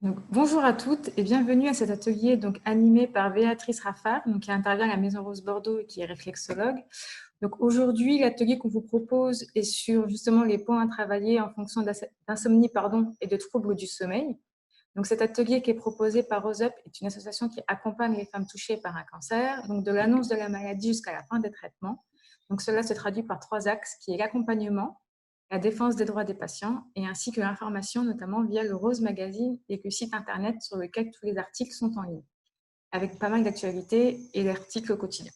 Donc, bonjour à toutes et bienvenue à cet atelier animé par Béatrice Raffard, qui intervient à la Maison Rose Bordeaux et qui est réflexologue. Donc, aujourd'hui, l'atelier qu'on vous propose est sur justement les points à travailler en fonction d'insomnie et de troubles du sommeil. Donc, cet atelier qui est proposé par Rose Up est une association qui accompagne les femmes touchées par un cancer, donc de l'annonce de la maladie jusqu'à la fin des traitements. Donc, cela se traduit par 3 axes, qui est l'accompagnement, la défense des droits des patients et ainsi que l'information, notamment via le Rose Magazine et le site internet sur lequel tous les articles sont en ligne, avec pas mal d'actualités et d'articles au quotidien.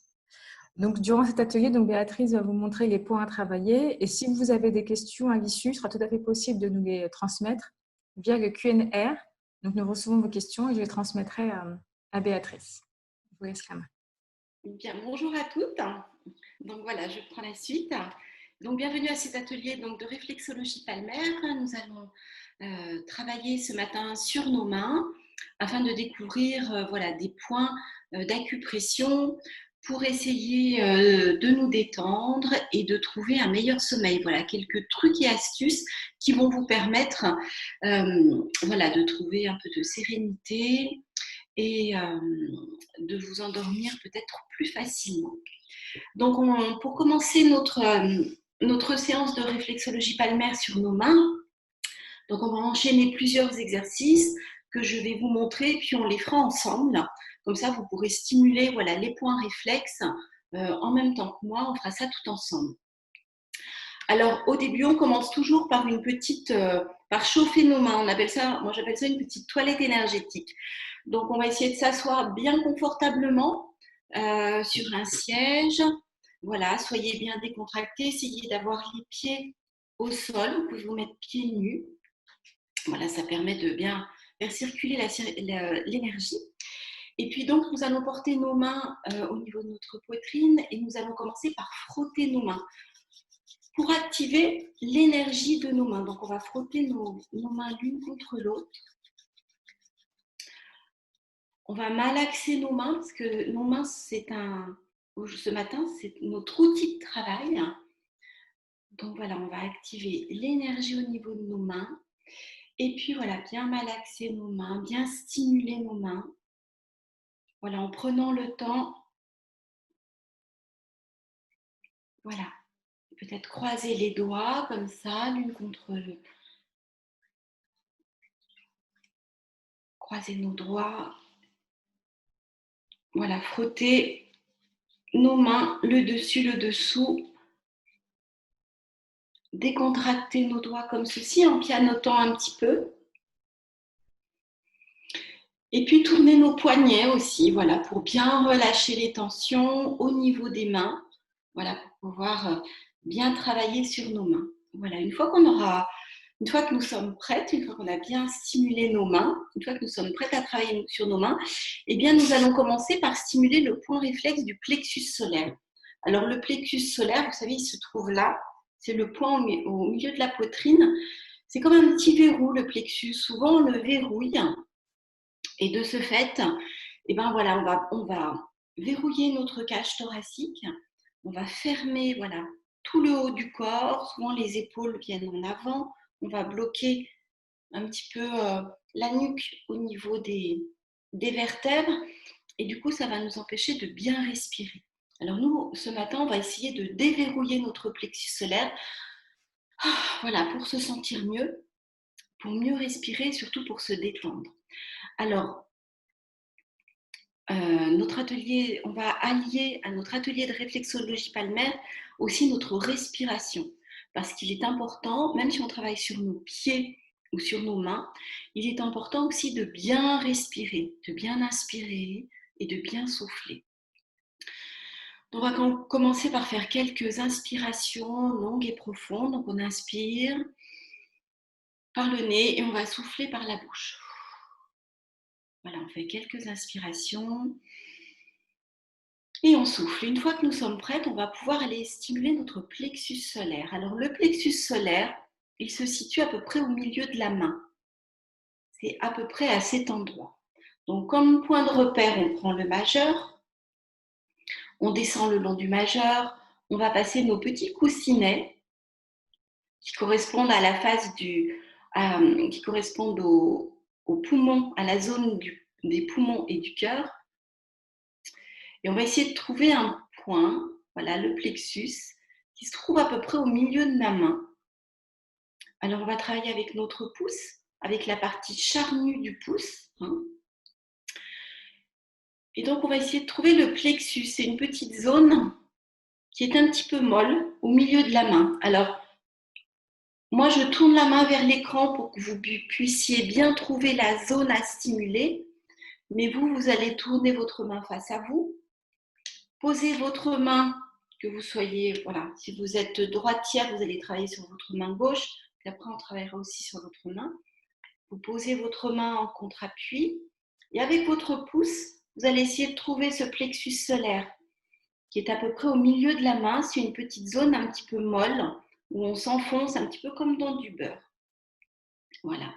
Donc, durant cet atelier, Béatrice va vous montrer les points à travailler et si vous avez des questions à l'issue, il sera tout à fait possible de nous les transmettre via le Q&R. Donc, nous recevons vos questions et je les transmettrai à Béatrice. Je vous laisse la main. Bien, bonjour à toutes. Donc voilà, je prends la suite. Donc bienvenue à cet atelier de réflexologie palmaire. Nous allons travailler ce matin sur nos mains afin de découvrir voilà, des points d'acupression pour essayer de nous détendre et de trouver un meilleur sommeil. Voilà, quelques trucs et astuces qui vont vous permettre voilà, de trouver un peu de sérénité et de vous endormir peut-être plus facilement. Donc, pour commencer notre séance de réflexologie palmaire sur nos mains, donc on va enchaîner plusieurs exercices que je vais vous montrer, puis on les fera ensemble. Comme ça, vous pourrez stimuler voilà, les points réflexes en même temps que moi. On fera ça tout ensemble. Alors, au début, on commence toujours par par chauffer nos mains. Moi j'appelle ça une petite toilette énergétique. Donc, on va essayer de s'asseoir bien confortablement sur un siège. Voilà, soyez bien décontractés. Essayez d'avoir les pieds au sol. Vous pouvez vous mettre pieds nus. Voilà, ça permet de bien faire circuler l'énergie. Et puis donc, nous allons porter nos mains au niveau de notre poitrine et nous allons commencer par frotter nos mains pour activer l'énergie de nos mains. Donc, on va frotter nos mains l'une contre l'autre. On va malaxer nos mains parce que nos mains, ce matin, c'est notre outil de travail. Donc voilà, on va activer l'énergie au niveau de nos mains. Et puis voilà, bien malaxer nos mains, bien stimuler nos mains. Voilà, en prenant le temps. Voilà, peut-être croiser les doigts comme ça, l'une contre l'autre. Croiser nos doigts. Voilà, frotter nos mains, le dessus, le dessous. Décontracter nos doigts comme ceci en pianotant un petit peu. Et puis tourner nos poignets aussi, voilà, pour bien relâcher les tensions au niveau des mains. Voilà, pour pouvoir bien travailler sur nos mains. Voilà, une fois que nous sommes prêtes, une fois qu'on a bien stimulé nos mains, une fois que nous sommes prêtes à travailler sur nos mains, eh bien, nous allons commencer par stimuler le point réflexe du plexus solaire. Alors, le plexus solaire, vous savez, il se trouve là. C'est le point au milieu de la poitrine. C'est comme un petit verrou, le plexus. Souvent, on le verrouille. Et de ce fait, eh ben voilà, on va verrouiller notre cage thoracique. On va fermer voilà, tout le haut du corps. Souvent, les épaules viennent en avant. On va bloquer un petit peu la nuque au niveau des vertèbres. Et du coup, ça va nous empêcher de bien respirer. Alors nous, ce matin, on va essayer de déverrouiller notre plexus solaire. Voilà, pour se sentir mieux, pour mieux respirer et surtout pour se détendre. Alors, notre atelier, on va allier à notre atelier de réflexologie palmaire aussi notre respiration. Parce qu'il est important, même si on travaille sur nos pieds ou sur nos mains, il est important aussi de bien respirer, de bien inspirer et de bien souffler. On va commencer par faire quelques inspirations longues et profondes. Donc on inspire par le nez et on va souffler par la bouche. Voilà, on fait quelques inspirations. Et on souffle. Une fois que nous sommes prêtes, on va pouvoir aller stimuler notre plexus solaire. Alors le plexus solaire, il se situe à peu près au milieu de la main. C'est à peu près à cet endroit. Donc comme point de repère, on prend le majeur, on descend le long du majeur, on va passer nos petits coussinets qui correspondent à la face qui correspondent aux poumons, à la zone des poumons et du cœur. Et on va essayer de trouver un point, voilà, le plexus, qui se trouve à peu près au milieu de la main. Alors, on va travailler avec notre pouce, avec la partie charnue du pouce. Et donc, on va essayer de trouver le plexus. C'est une petite zone qui est un petit peu molle au milieu de la main. Alors, moi, je tourne la main vers l'écran pour que vous puissiez bien trouver la zone à stimuler. Mais vous allez tourner votre main face à vous. Posez votre main, que vous soyez, voilà, si vous êtes droitière, vous allez travailler sur votre main gauche. Puis après, on travaillera aussi sur votre main. Vous posez votre main en contre-appui. Et avec votre pouce, vous allez essayer de trouver ce plexus solaire qui est à peu près au milieu de la main. C'est une petite zone un petit peu molle où on s'enfonce un petit peu comme dans du beurre. Voilà.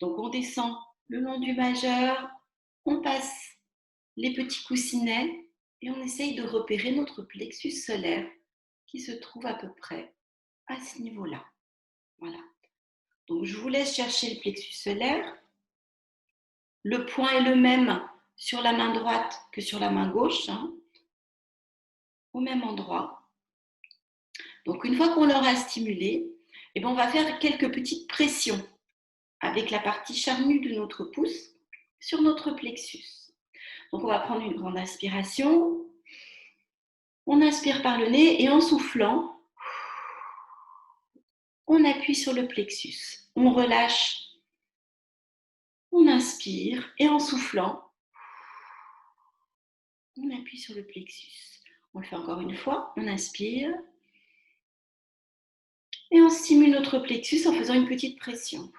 Donc, on descend le long du majeur, on passe les petits coussinets et on essaye de repérer notre plexus solaire qui se trouve à peu près à ce niveau-là. Voilà. Donc, je vous laisse chercher le plexus solaire. Le point est le même sur la main droite que sur la main gauche, au même endroit. Donc, une fois qu'on l'aura stimulé, on va faire quelques petites pressions avec la partie charnue de notre pouce sur notre plexus. Donc, on va prendre une grande inspiration. On inspire par le nez et en soufflant, on appuie sur le plexus. On relâche, on inspire et en soufflant, on appuie sur le plexus. On le fait encore une fois. On inspire et on stimule notre plexus en faisant une petite pression.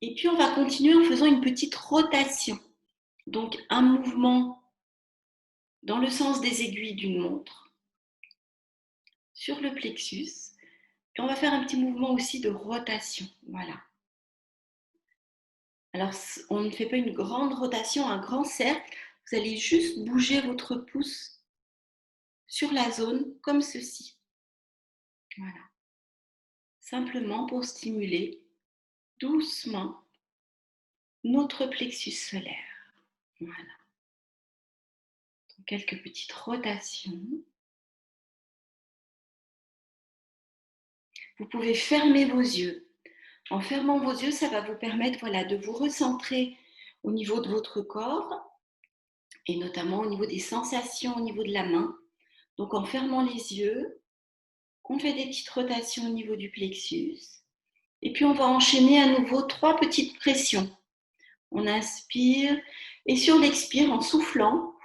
Et puis, on va continuer en faisant une petite rotation. Donc, un mouvement dans le sens des aiguilles d'une montre sur le plexus. Et on va faire un petit mouvement aussi de rotation. Voilà. Alors, on ne fait pas une grande rotation, un grand cercle. Vous allez juste bouger votre pouce sur la zone comme ceci. Voilà. Simplement pour stimuler doucement notre plexus solaire. Voilà. Donc, quelques petites rotations. Vous pouvez fermer vos yeux. En fermant vos yeux, ça va vous permettre, voilà, de vous recentrer au niveau de votre corps et notamment au niveau des sensations au niveau de la main. Donc, en fermant les yeux, on fait des petites rotations au niveau du plexus. Et puis, on va enchaîner à nouveau 3 petites pressions. On inspire et sur l'expire, en soufflant,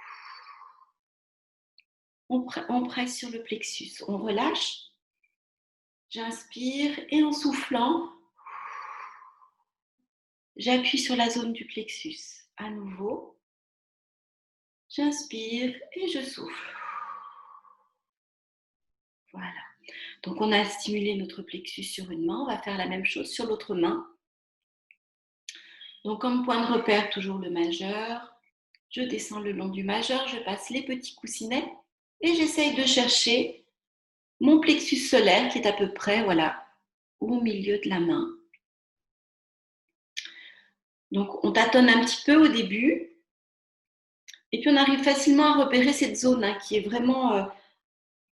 on presse sur le plexus. On relâche. J'inspire et en soufflant, j'appuie sur la zone du plexus. À nouveau, j'inspire et je souffle. Voilà. Donc, on a stimulé notre plexus sur une main. On va faire la même chose sur l'autre main. Donc, comme point de repère, toujours le majeur. Je descends le long du majeur, je passe les petits coussinets et j'essaye de chercher mon plexus solaire qui est à peu près, voilà, au milieu de la main. Donc, on tâtonne un petit peu au début et puis on arrive facilement à repérer cette zone qui est vraiment,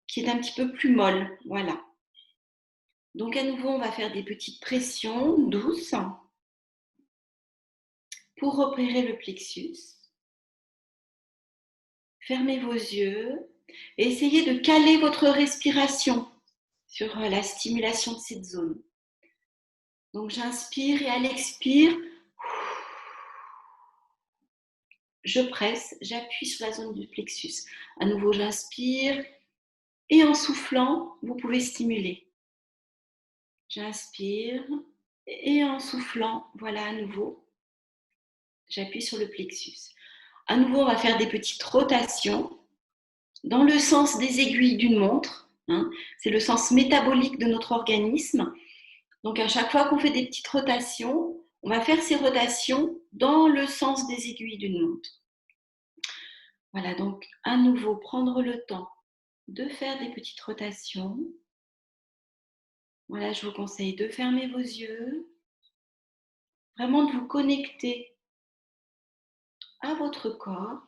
qui est un petit peu plus molle. Voilà. Donc, à nouveau, on va faire des petites pressions douces pour repérer le plexus. Fermez vos yeux et essayez de caler votre respiration sur la stimulation de cette zone. Donc, j'inspire et à l'expire, je presse, j'appuie sur la zone du plexus. À nouveau, j'inspire et en soufflant, vous pouvez stimuler. J'inspire et en soufflant, voilà à nouveau, j'appuie sur le plexus. À nouveau, on va faire des petites rotations dans le sens des aiguilles d'une montre. C'est le sens métabolique de notre organisme. Donc, à chaque fois qu'on fait des petites rotations, on va faire ces rotations dans le sens des aiguilles d'une montre. Voilà, donc à nouveau, prendre le temps de faire des petites rotations. Voilà, je vous conseille de fermer vos yeux vraiment de vous connecter à votre corps.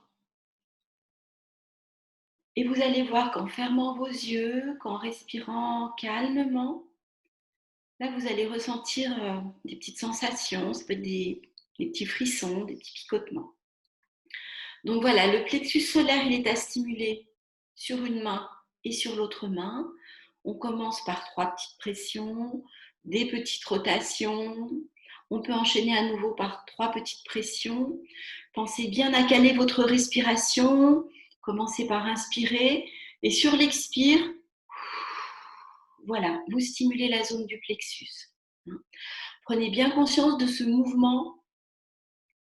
Et vous allez voir qu'en fermant vos yeux, qu'en respirant calmement, là, vous allez ressentir des petites sensations, ça peut être des petits frissons, des petits picotements. Donc voilà, le plexus solaire, il est à stimuler sur une main et sur l'autre main. On commence par 3 petites pressions, des petites rotations. On peut enchaîner à nouveau par 3 petites pressions. Pensez bien à caler votre respiration. Commencez par inspirer. Et sur l'expire, voilà, vous stimulez la zone du plexus. Prenez bien conscience de ce mouvement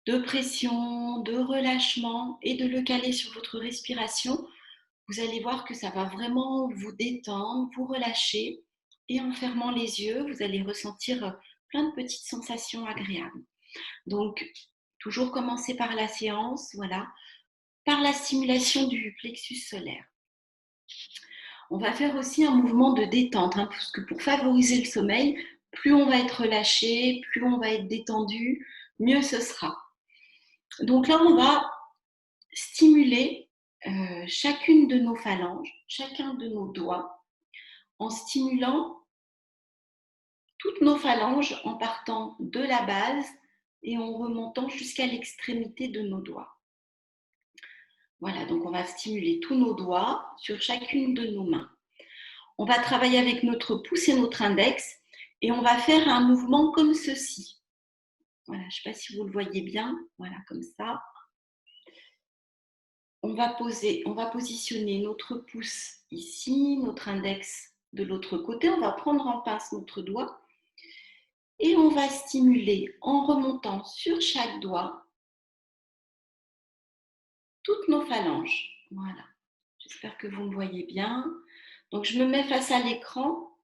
de pression, de relâchement et de le caler sur votre respiration. Vous allez voir que ça va vraiment vous détendre, vous relâcher. Et en fermant les yeux, vous allez ressentir plein de petites sensations agréables. Donc, toujours commencer par la séance, voilà, par la stimulation du plexus solaire. On va faire aussi un mouvement de détente, parce que pour favoriser le sommeil, plus on va être relâché, plus on va être détendu, mieux ce sera. Donc là, on va stimuler chacune de nos phalanges, chacun de nos doigts, en stimulant toutes nos phalanges en partant de la base et en remontant jusqu'à l'extrémité de nos doigts. Voilà, donc on va stimuler tous nos doigts sur chacune de nos mains. On va travailler avec notre pouce et notre index et on va faire un mouvement comme ceci. Voilà, je ne sais pas si vous le voyez bien, voilà, comme ça. On va positionner notre pouce ici, notre index de l'autre côté. On va prendre en pince notre doigt et on va stimuler en remontant sur chaque doigt toutes nos phalanges. Voilà, j'espère que vous me voyez bien. Donc, je me mets face à l'écran,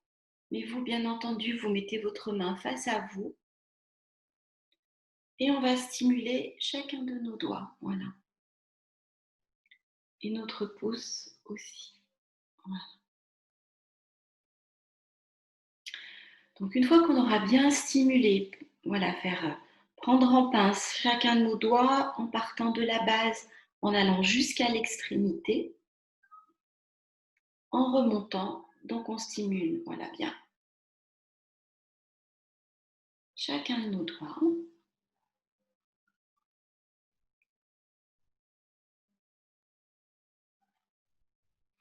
mais vous, bien entendu, vous mettez votre main face à vous et on va stimuler chacun de nos doigts. Voilà. Et notre pouce aussi. Voilà. Donc, une fois qu'on aura bien stimulé, voilà, prendre en pince chacun de nos doigts en partant de la base, en allant jusqu'à l'extrémité, en remontant, donc on stimule, voilà, bien, chacun de nos doigts.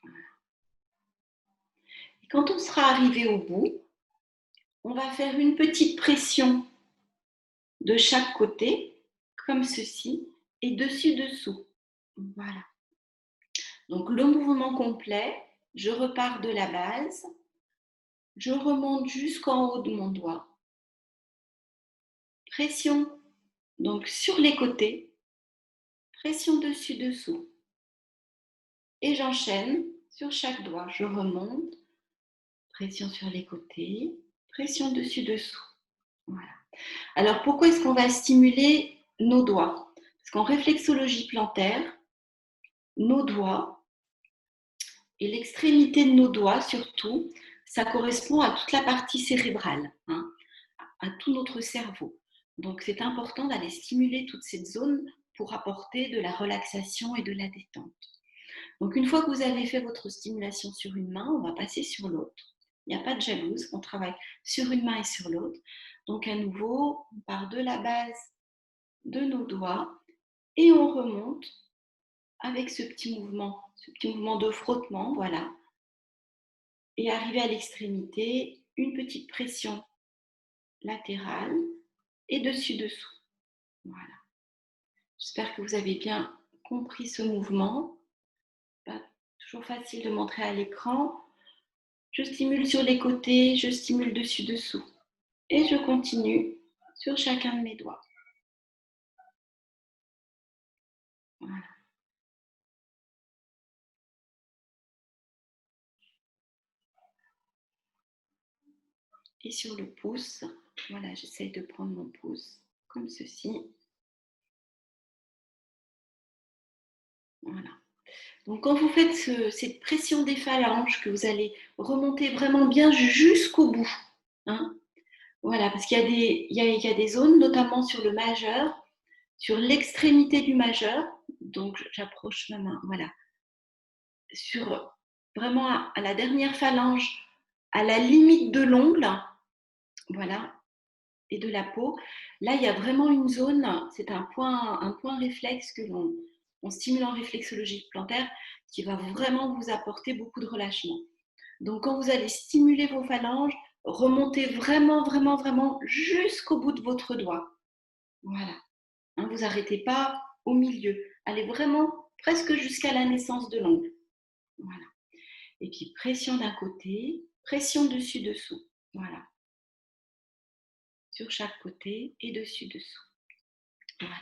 Voilà. Et quand on sera arrivé au bout, on va faire une petite pression de chaque côté, comme ceci, et dessus-dessous. Voilà. Donc le mouvement complet, je repars de la base, je remonte jusqu'en haut de mon doigt. Pression donc sur les côtés, pression dessus-dessous. Et j'enchaîne sur chaque doigt. Je remonte, pression sur les côtés, pression dessus-dessous. Voilà. Alors pourquoi est-ce qu'on va stimuler nos doigts? Parce qu'en réflexologie plantaire, nos doigts et l'extrémité de nos doigts surtout, ça correspond à toute la partie cérébrale, à tout notre cerveau. Donc c'est important d'aller stimuler toute cette zone pour apporter de la relaxation et de la détente. Donc une fois que vous avez fait votre stimulation sur une main, on va passer sur l'autre. Il n'y a pas de jalouse, on travaille sur une main et sur l'autre. Donc à nouveau, on part de la base de nos doigts et on remonte avec ce petit mouvement de frottement, voilà. Et arrivé à l'extrémité, une petite pression latérale et dessus-dessous. Voilà. J'espère que vous avez bien compris ce mouvement. Pas toujours facile de montrer à l'écran. Je stimule sur les côtés, je stimule dessus-dessous. Et je continue sur chacun de mes doigts. Voilà. Et sur le pouce, voilà, j'essaye de prendre mon pouce comme ceci. Voilà. Donc quand vous faites cette pression des phalanges, que vous allez remonter vraiment bien jusqu'au bout, Voilà, parce qu'il y a il y a des zones, notamment sur le majeur, sur l'extrémité du majeur. Donc, j'approche ma main, voilà. Sur vraiment à la dernière phalange, à la limite de l'ongle, voilà, et de la peau. Là, il y a vraiment une zone, c'est un point réflexe que on stimule en réflexologie plantaire qui va vraiment vous apporter beaucoup de relâchement. Donc, quand vous allez stimuler vos phalanges, remontez vraiment, vraiment, vraiment jusqu'au bout de votre doigt. Voilà. Hein, vous n'arrêtez pas au milieu. Allez vraiment presque jusqu'à la naissance de l'ongle. Voilà. Et puis, pression d'un côté, pression dessus-dessous. Voilà. Sur chaque côté et dessus-dessous. Voilà.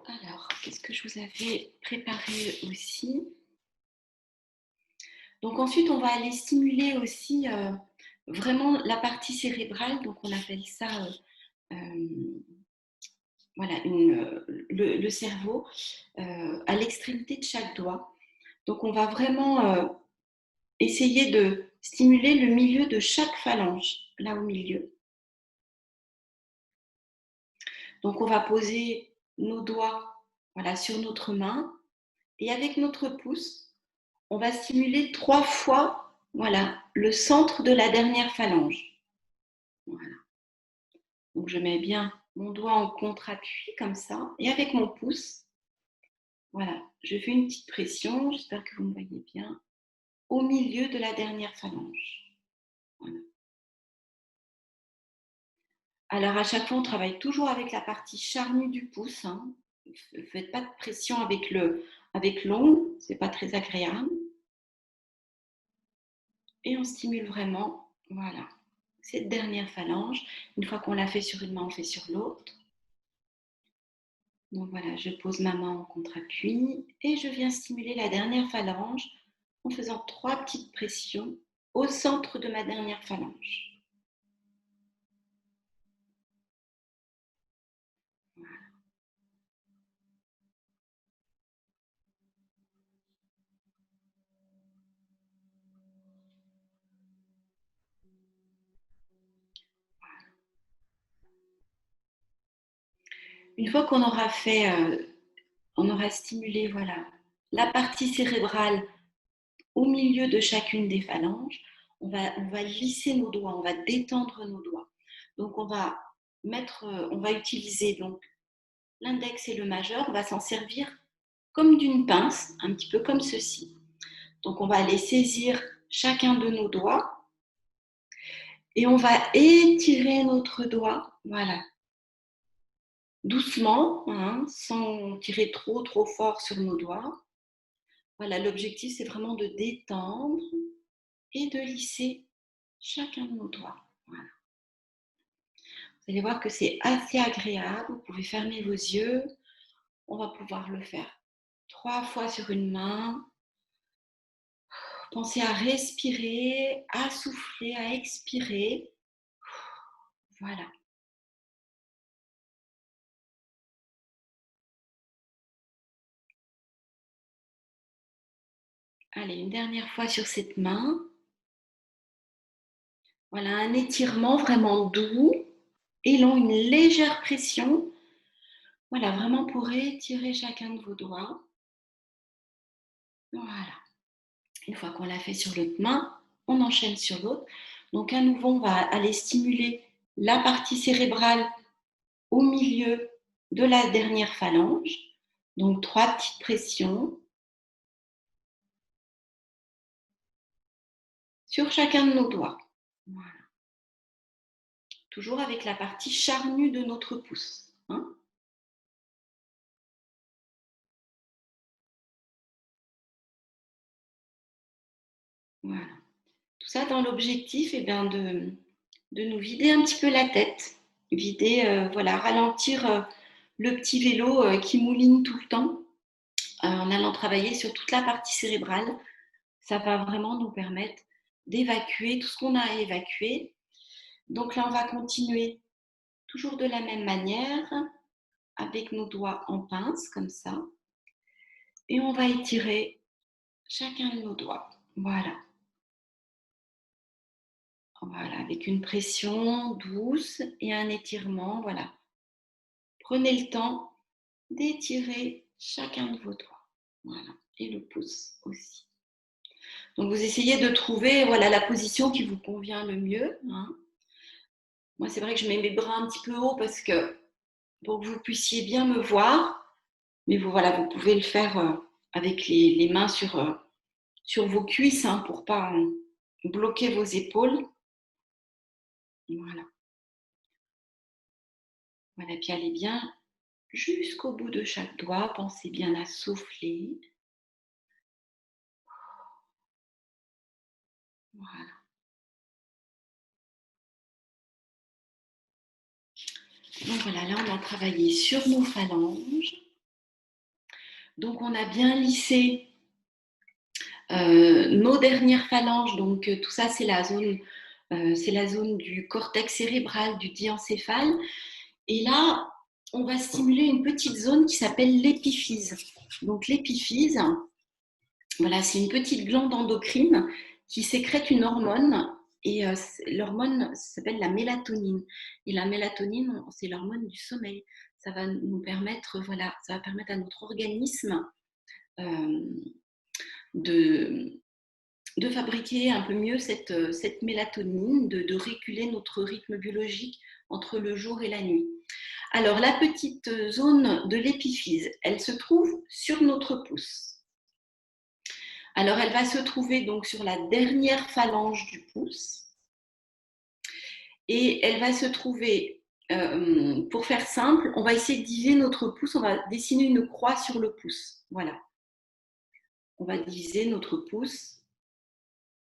Alors, qu'est-ce que je vous avais préparé aussi? Donc ensuite, on va aller stimuler aussi vraiment la partie cérébrale. Donc on appelle ça voilà, le cerveau à l'extrémité de chaque doigt. Donc on va vraiment essayer de stimuler le milieu de chaque phalange, là au milieu. Donc on va poser nos doigts voilà, sur notre main et avec notre pouce, on va stimuler 3 fois voilà, le centre de la dernière phalange. Voilà. Donc je mets bien mon doigt en contre-appui comme ça et avec mon pouce, voilà, je fais une petite pression, j'espère que vous me voyez bien, au milieu de la dernière phalange. Voilà. Alors à chaque fois, on travaille toujours avec la partie charnue du pouce. Hein. Ne faites pas de pression avec l'ongle, c'est pas très agréable. Et on stimule vraiment, voilà, cette dernière phalange. Une fois qu'on l'a fait sur une main, on fait sur l'autre. Donc voilà, je pose ma main en contre-appui et je viens stimuler la dernière phalange en faisant 3 petites pressions au centre de ma dernière phalange. Voilà. Une fois qu'on aura fait, on aura stimulé voilà, la partie cérébrale au milieu de chacune des phalanges, on va lisser nos doigts, on va détendre nos doigts. Donc on va utiliser donc l'index et le majeur, on va s'en servir comme d'une pince, un petit peu comme ceci. Donc on va aller saisir chacun de nos doigts et on va étirer notre doigt, voilà, doucement, hein, sans tirer trop fort sur nos doigts. Voilà, l'objectif c'est vraiment de détendre et de lisser chacun de nos doigts. Voilà. Vous allez voir que c'est assez agréable. Vous pouvez fermer vos yeux. On va pouvoir le faire 3 fois sur une main. Pensez à respirer, à souffler, à expirer. Voilà. Allez, une dernière fois sur cette main. Voilà, un étirement vraiment doux et long, une légère pression. Voilà, vraiment pour étirer chacun de vos doigts. Voilà. Une fois qu'on l'a fait sur l'autre main, on enchaîne sur l'autre. Donc à nouveau, on va aller stimuler la partie cérébrale au milieu de la dernière phalange. Donc 3 petites pressions sur chacun de nos doigts. Voilà. Toujours avec la partie charnue de notre pouce. Hein. Voilà. Tout ça dans l'objectif de nous vider un petit peu la tête. Vider, voilà, ralentir le petit vélo qui mouline tout le temps en allant travailler sur toute la partie cérébrale. Ça va vraiment nous permettre d'évacuer tout ce qu'on a à évacuer. Donc là, on va continuer toujours de la même manière avec nos doigts en pince, comme ça. Et on va étirer chacun de nos doigts. Voilà. Voilà, avec une pression douce et un étirement. Voilà. Prenez le temps d'étirer chacun de vos doigts. Voilà. Et le pouce aussi. Donc, vous essayez de trouver voilà, la position qui vous convient le mieux. Hein. Moi, c'est vrai que je mets mes bras un petit peu haut parce que pour que vous puissiez bien me voir. Mais vous, voilà, vous pouvez le faire avec les mains sur vos cuisses hein, pour ne pas bloquer vos épaules. Voilà. Voilà, puis allez bien jusqu'au bout de chaque doigt. Pensez bien à souffler. Voilà. Donc voilà, là on a travaillé sur nos phalanges. Donc on a bien lissé nos dernières phalanges. Donc tout ça c'est la zone du cortex cérébral, du diencéphale. Et là, on va stimuler une petite zone qui s'appelle l'épiphyse. Donc l'épiphyse, voilà, c'est une petite glande endocrine qui sécrète une hormone et l'hormone s'appelle la mélatonine. Et la mélatonine, c'est l'hormone du sommeil. Ça va nous permettre, voilà, ça va permettre à notre organisme de fabriquer un peu mieux cette mélatonine, de réguler notre rythme biologique entre le jour et la nuit. Alors, la petite zone de l'épiphyse, elle se trouve sur notre pouce. Alors, elle va se trouver donc sur la dernière phalange du pouce. Et elle va se trouver, pour faire simple, on va essayer de diviser notre pouce, on va dessiner une croix sur le pouce. Voilà. On va diviser notre pouce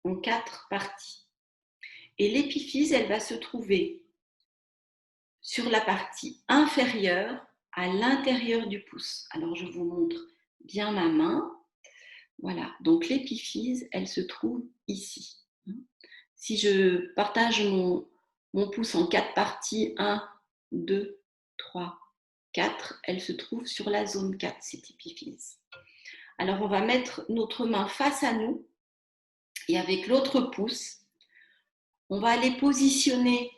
en 4 parties. Et l'épiphyse, elle va se trouver sur la partie inférieure à l'intérieur du pouce. Alors, je vous montre bien ma main. Voilà, donc l'épiphyse, elle se trouve ici. Si je partage mon pouce en 4 parties, 1, 2, 3, 4, elle se trouve sur la zone 4, cette épiphyse. Alors, on va mettre notre main face à nous et avec l'autre pouce, on va aller positionner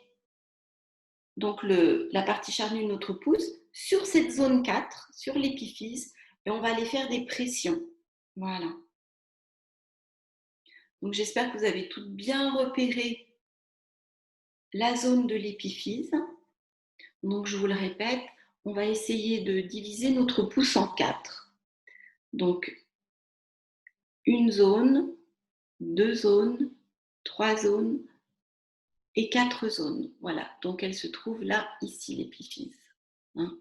donc la partie charnue de notre pouce sur cette zone 4, sur l'épiphyse, et on va aller faire des pressions. Voilà. Donc j'espère que vous avez toutes bien repéré la zone de l'épiphyse. Donc je vous le répète, on va essayer de diviser notre pouce en 4. Donc une zone, 2 zones, 3 zones et 4 zones. Voilà, donc elle se trouve là, ici, l'épiphyse. Hein,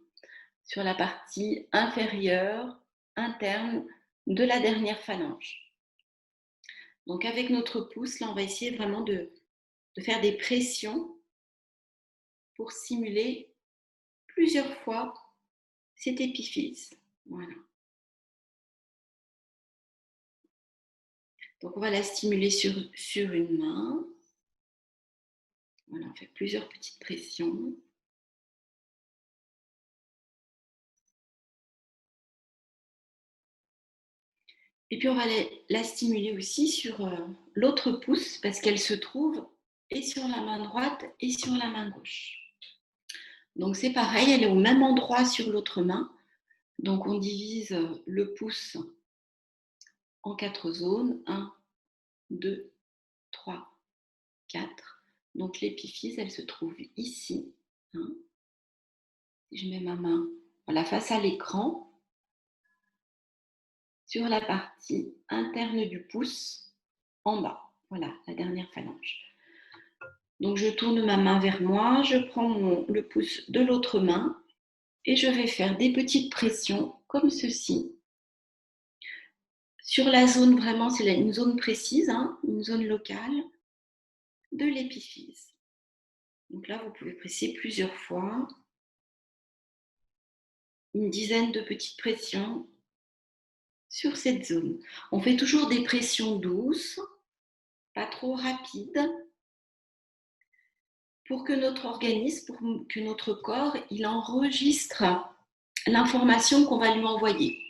sur la partie inférieure, interne de la dernière phalange. Donc avec notre pouce, là, on va essayer vraiment de faire des pressions pour simuler plusieurs fois cette épiphyse. Voilà. Donc on va la stimuler sur une main. Voilà, on fait plusieurs petites pressions. Et puis on va la stimuler aussi sur l'autre pouce parce qu'elle se trouve et sur la main droite et sur la main gauche. Donc c'est pareil, elle est au même endroit sur l'autre main. Donc on divise le pouce en 4 zones. 1, 2, 3, 4. Donc l'épiphyse, elle se trouve ici. Hein. Si je mets ma main voilà, face à l'écran, sur la partie interne du pouce, en bas. Voilà, la dernière phalange. Donc je tourne ma main vers moi, je prends le pouce de l'autre main et je vais faire des petites pressions comme ceci. Sur la zone, vraiment, c'est une zone précise, hein, une zone locale de l'épiphyse. Donc là, vous pouvez presser plusieurs fois, une dizaine de petites pressions sur cette zone. On fait toujours des pressions douces, pas trop rapides, pour que notre organisme, pour que notre corps, il enregistre l'information qu'on va lui envoyer.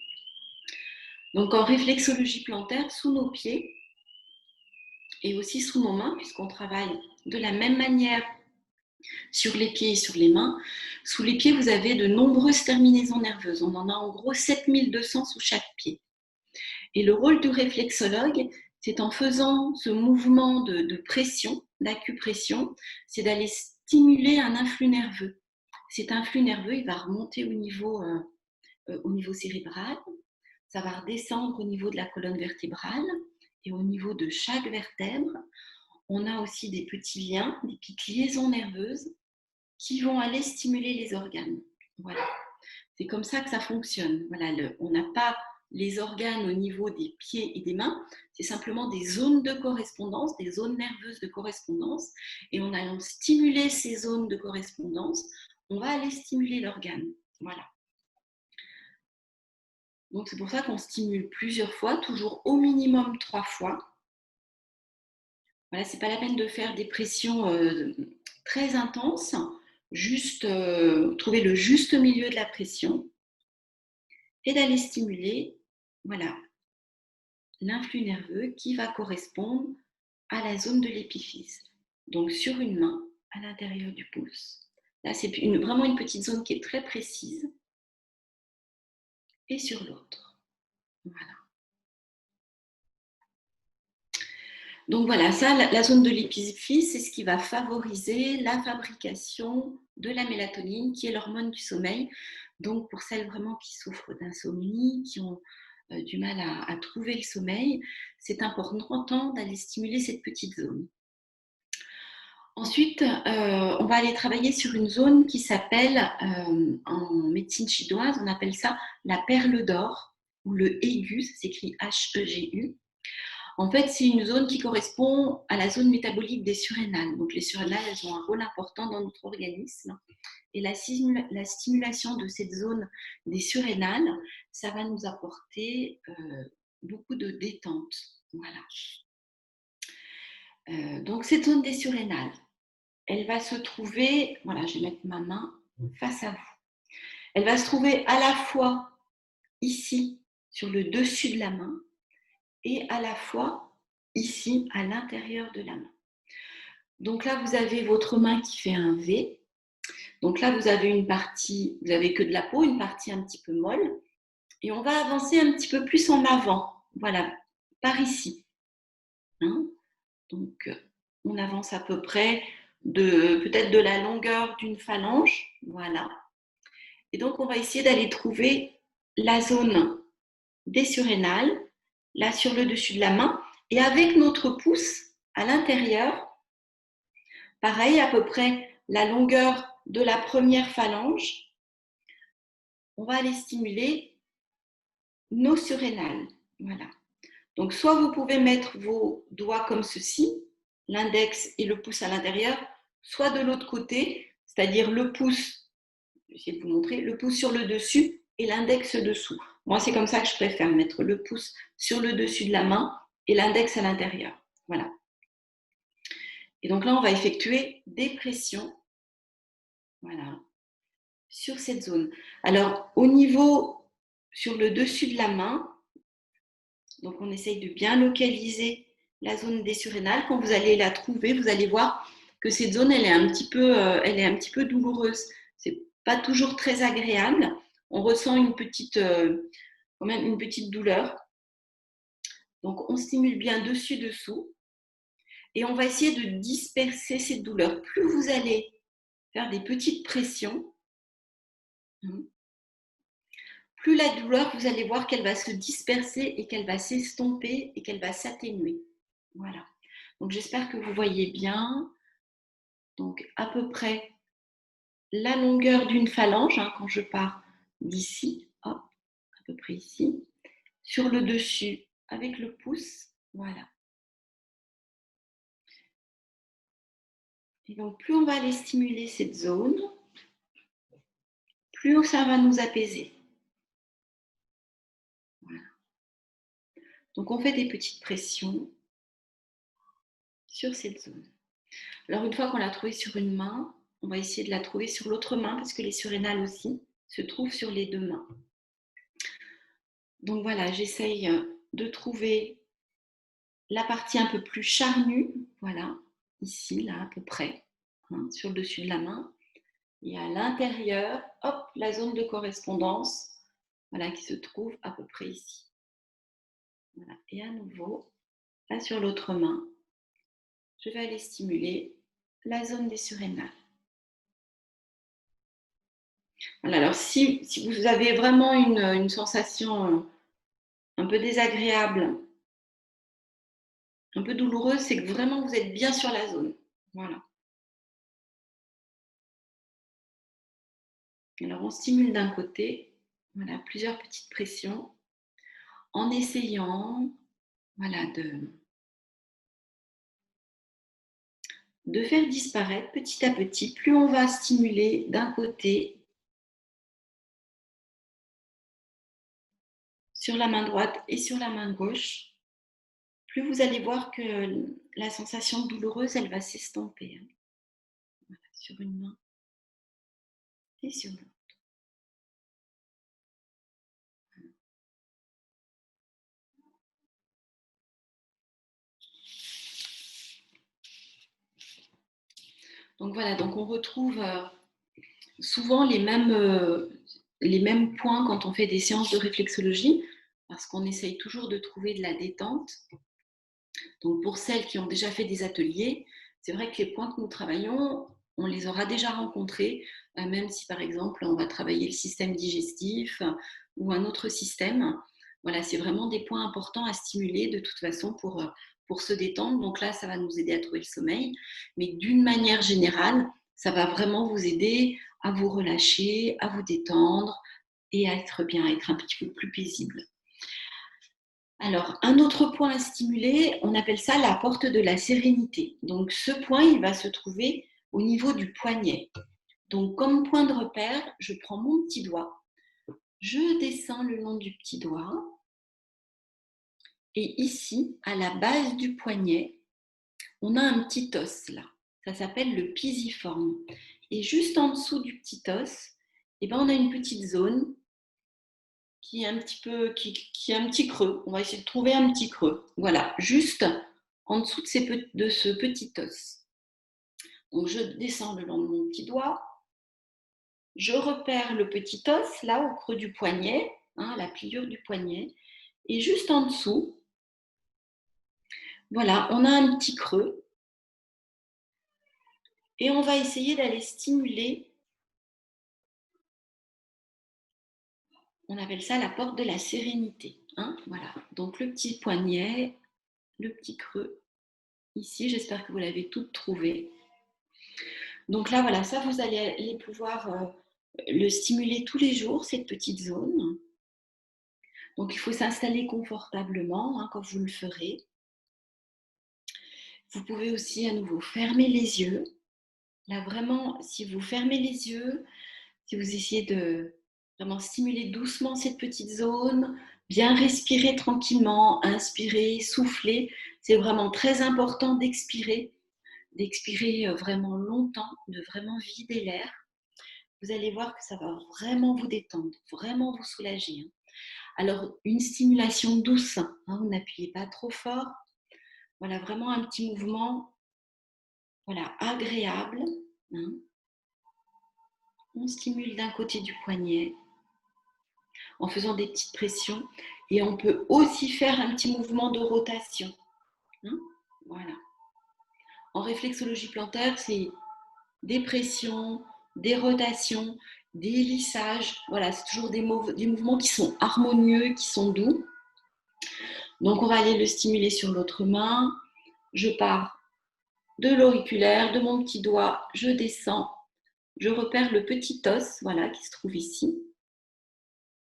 Donc en réflexologie plantaire, sous nos pieds et aussi sous nos mains, puisqu'on travaille de la même manière sur les pieds et sur les mains. Sous les pieds, vous avez de nombreuses terminaisons nerveuses. On en a en gros 7200 sous chaque pied. Et le rôle du réflexologue, c'est en faisant ce mouvement de pression, d'acupression, c'est d'aller stimuler un influx nerveux. Cet influx nerveux, il va remonter au niveau cérébral, ça va redescendre au niveau de la colonne vertébrale et au niveau de chaque vertèbre. On a aussi des petits liens, des petites liaisons nerveuses qui vont aller stimuler les organes. Voilà. C'est comme ça que ça fonctionne. Voilà, on n'a pas les organes au niveau des pieds et des mains, c'est simplement des zones de correspondance, des zones nerveuses de correspondance. Et en allant stimuler ces zones de correspondance, on va aller stimuler l'organe. Voilà. Donc c'est pour ça qu'on stimule plusieurs fois, toujours au minimum 3 fois. Voilà, c'est pas la peine de faire des pressions très intenses, juste trouver le juste milieu de la pression et d'aller stimuler, voilà, l'influx nerveux qui va correspondre à la zone de l'épiphyse. Donc sur une main, à l'intérieur du pouce. Là, c'est vraiment une petite zone qui est très précise. Et sur l'autre. Voilà. Donc voilà, ça, la zone de l'épiphyse, c'est ce qui va favoriser la fabrication de la mélatonine, qui est l'hormone du sommeil. Donc pour celles vraiment qui souffrent d'insomnie, qui ont du mal à trouver le sommeil, c'est important d'aller stimuler cette petite zone. Ensuite, on va aller travailler sur une zone qui s'appelle, en médecine chinoise, on appelle ça la perle d'or, ou le aigu, ça s'écrit H-E-G-U. En fait, c'est une zone qui correspond à la zone métabolique des surrénales. Donc les surrénales, elles ont un rôle important dans notre organisme. Et la stimulation de cette zone des surrénales, ça va nous apporter beaucoup de détente. Voilà. Donc cette zone des surrénales, elle va se trouver, voilà, je vais mettre ma main face à vous. Elle va se trouver à la fois ici, sur le dessus de la main, et à la fois ici, à l'intérieur de la main. Donc là, vous avez votre main qui fait un V. Donc là, vous avez une partie, vous n'avez que de la peau, une partie un petit peu molle. Et on va avancer un petit peu plus en avant. Voilà, par ici. Hein, donc, on avance à peu près peut-être de la longueur d'une phalange. Voilà. Et donc, on va essayer d'aller trouver la zone des surrénales, là sur le dessus de la main. Et avec notre pouce à l'intérieur, pareil, à peu près la longueur de la première phalange, on va aller stimuler nos surrénales. Voilà. Donc, soit vous pouvez mettre vos doigts comme ceci, l'index et le pouce à l'intérieur, soit de l'autre côté, c'est-à-dire le pouce, je vais essayer de vous montrer, le pouce sur le dessus et l'index dessous. Moi, c'est comme ça que je préfère mettre le pouce sur le dessus de la main et l'index à l'intérieur. Voilà. Et donc là, on va effectuer des pressions. Voilà. Sur cette zone. Alors, au niveau, sur le dessus de la main, donc on essaye de bien localiser la zone des surrénales. Quand vous allez la trouver, vous allez voir que cette zone, elle est un petit peu douloureuse. C'est pas toujours très agréable. On ressent quand même une petite douleur. Donc, on stimule bien dessus, dessous. Et on va essayer de disperser cette douleur. Plus vous allez faire des petites pressions, plus la douleur, vous allez voir qu'elle va se disperser et qu'elle va s'estomper et qu'elle va s'atténuer. Voilà. Donc j'espère que vous voyez bien. Donc à peu près la longueur d'une phalange, hein, quand je pars d'ici, hop, à peu près ici, sur le dessus avec le pouce, voilà. Et donc plus on va aller stimuler cette zone, plus ça va nous apaiser. Voilà. Donc on fait des petites pressions sur cette zone. Alors une fois qu'on l'a trouvée sur une main, on va essayer de la trouver sur l'autre main parce que les surrénales aussi se trouvent sur les deux mains. Donc voilà, j'essaye de trouver la partie un peu plus charnue, voilà, ici, là, à peu près, hein, sur le dessus de la main. Et à l'intérieur, hop, la zone de correspondance, voilà, qui se trouve à peu près ici. Voilà. Et à nouveau, là sur l'autre main, je vais aller stimuler la zone des surrénales. Voilà, alors si vous avez vraiment une sensation un peu désagréable, un peu douloureuse, c'est que vraiment vous êtes bien sur la zone. Voilà. Alors on stimule d'un côté, voilà, plusieurs petites pressions, en essayant, voilà, de faire disparaître petit à petit. Plus on va stimuler d'un côté, sur la main droite et sur la main gauche, plus vous allez voir que la sensation douloureuse, elle va s'estomper. Voilà, sur une main et sur l'autre. Donc voilà, donc on retrouve souvent les mêmes points quand on fait des séances de réflexologie, parce qu'on essaye toujours de trouver de la détente. Donc pour celles qui ont déjà fait des ateliers, c'est vrai que les points que nous travaillons, on les aura déjà rencontrés, même si par exemple on va travailler le système digestif ou un autre système. Voilà, c'est vraiment des points importants à stimuler de toute façon pour se détendre. Donc là, ça va nous aider à trouver le sommeil. Mais d'une manière générale, ça va vraiment vous aider à vous relâcher, à vous détendre et à être bien, à être un petit peu plus paisible. Alors, un autre point à stimuler, on appelle ça la porte de la sérénité. Donc, ce point, il va se trouver au niveau du poignet. Donc, comme point de repère, je prends mon petit doigt, je descends le long du petit doigt, et ici, à la base du poignet, on a un petit os là. Ça s'appelle le pisiforme. Et juste en dessous du petit os, eh ben, on a une petite zone qui est un petit peu, qui est un petit creux. On va essayer de trouver un petit creux. Voilà, juste en dessous de ce petit os. Donc je descends le long de mon petit doigt. Je repère le petit os là au creux du poignet, hein, la pliure du poignet. Et juste en dessous, voilà, on a un petit creux. Et on va essayer d'aller stimuler. On appelle ça la porte de la sérénité. Hein, voilà, donc le petit poignet, le petit creux. Ici, j'espère que vous l'avez tout trouvé. Donc là, voilà, ça, vous allez pouvoir le stimuler tous les jours, cette petite zone. Donc, il faut s'installer confortablement hein, quand vous le ferez. Vous pouvez aussi à nouveau fermer les yeux. Là, vraiment, si vous fermez les yeux, si vous essayez de vraiment stimuler doucement cette petite zone, bien respirer tranquillement, inspirer, souffler. C'est vraiment très important d'expirer vraiment longtemps, de vraiment vider l'air. Vous allez voir que ça va vraiment vous détendre, vraiment vous soulager. Alors, une stimulation douce, hein, vous n'appuyez pas trop fort. Voilà, vraiment un petit mouvement voilà, agréable. Hein. On stimule d'un côté du poignet en faisant des petites pressions. Et on peut aussi faire un petit mouvement de rotation. Hein. Voilà. En réflexologie plantaire, c'est des pressions, des rotations, des lissages. Voilà, c'est toujours des mouvements qui sont harmonieux, qui sont doux. Donc, on va aller le stimuler sur l'autre main. Je pars de l'auriculaire, de mon petit doigt, je descends. Je repère le petit os, voilà, qui se trouve ici.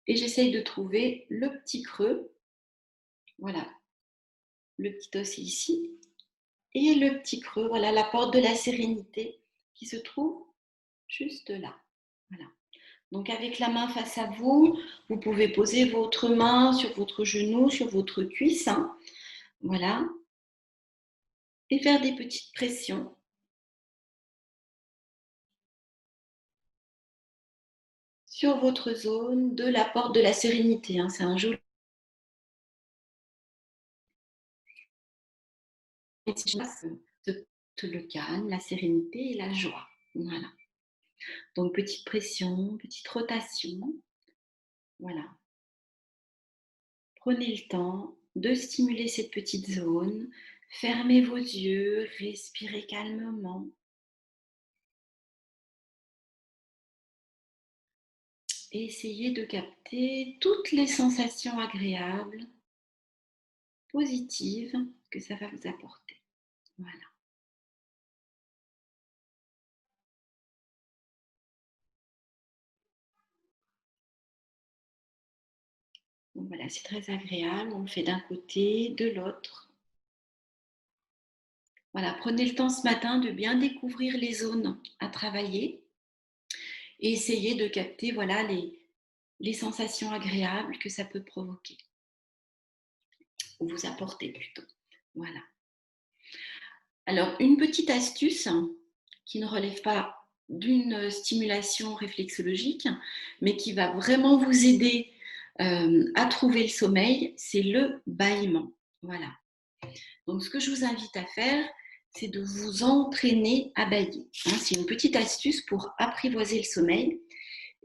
Et j'essaye de trouver le petit creux. Voilà, le petit os est ici. Et le petit creux, voilà, la porte de la sérénité qui se trouve juste là. Voilà. Donc avec la main face à vous, vous pouvez poser votre main sur votre genou, sur votre cuisse. Hein. Voilà. Et faire des petites pressions. Sur votre zone de la porte de la sérénité. Hein. C'est un joli le calme, la sérénité et la joie. Voilà. Donc, petite pression, petite rotation. Voilà. Prenez le temps de stimuler cette petite zone. Fermez vos yeux, respirez calmement. Et essayez de capter toutes les sensations agréables, positives que ça va vous apporter. Voilà. Donc voilà, c'est très agréable. On le fait d'un côté, de l'autre. Voilà, prenez le temps ce matin de bien découvrir les zones à travailler et essayez de capter voilà, les sensations agréables que ça peut provoquer, ou vous apporter plutôt. Voilà. Alors, une petite astuce qui ne relève pas d'une stimulation réflexologique, mais qui va vraiment vous aider à trouver le sommeil, c'est le bâillement. Voilà. Donc, ce que je vous invite à faire, c'est de vous entraîner à bâiller. C'est une petite astuce pour apprivoiser le sommeil.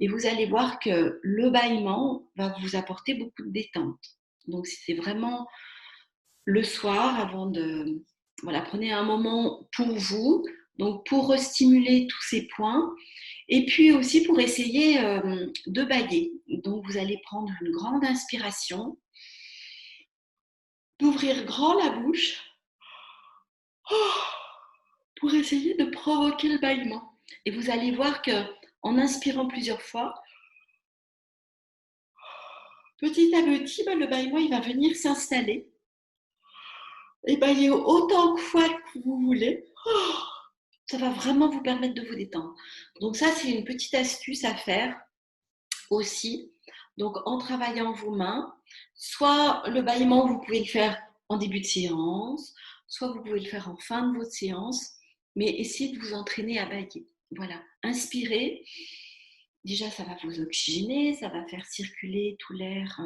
Et vous allez voir que le bâillement va vous apporter beaucoup de détente. Donc, c'est vraiment le soir, avant de... Voilà, prenez un moment pour vous, donc pour stimuler tous ces points. Et puis aussi pour essayer de bâiller. Donc, vous allez prendre une grande inspiration, d'ouvrir grand la bouche pour essayer de provoquer le bâillement. Et vous allez voir que en inspirant plusieurs fois, petit à petit, le bâillement il va venir s'installer et bâiller autant de fois que vous voulez. Ça va vraiment vous permettre de vous détendre. Donc ça, c'est une petite astuce à faire aussi. Donc en travaillant vos mains, soit le bâillement, vous pouvez le faire en début de séance, soit vous pouvez le faire en fin de votre séance, mais essayez de vous entraîner à bâiller. Voilà, inspirez. Déjà, ça va vous oxygéner, ça va faire circuler tout l'air,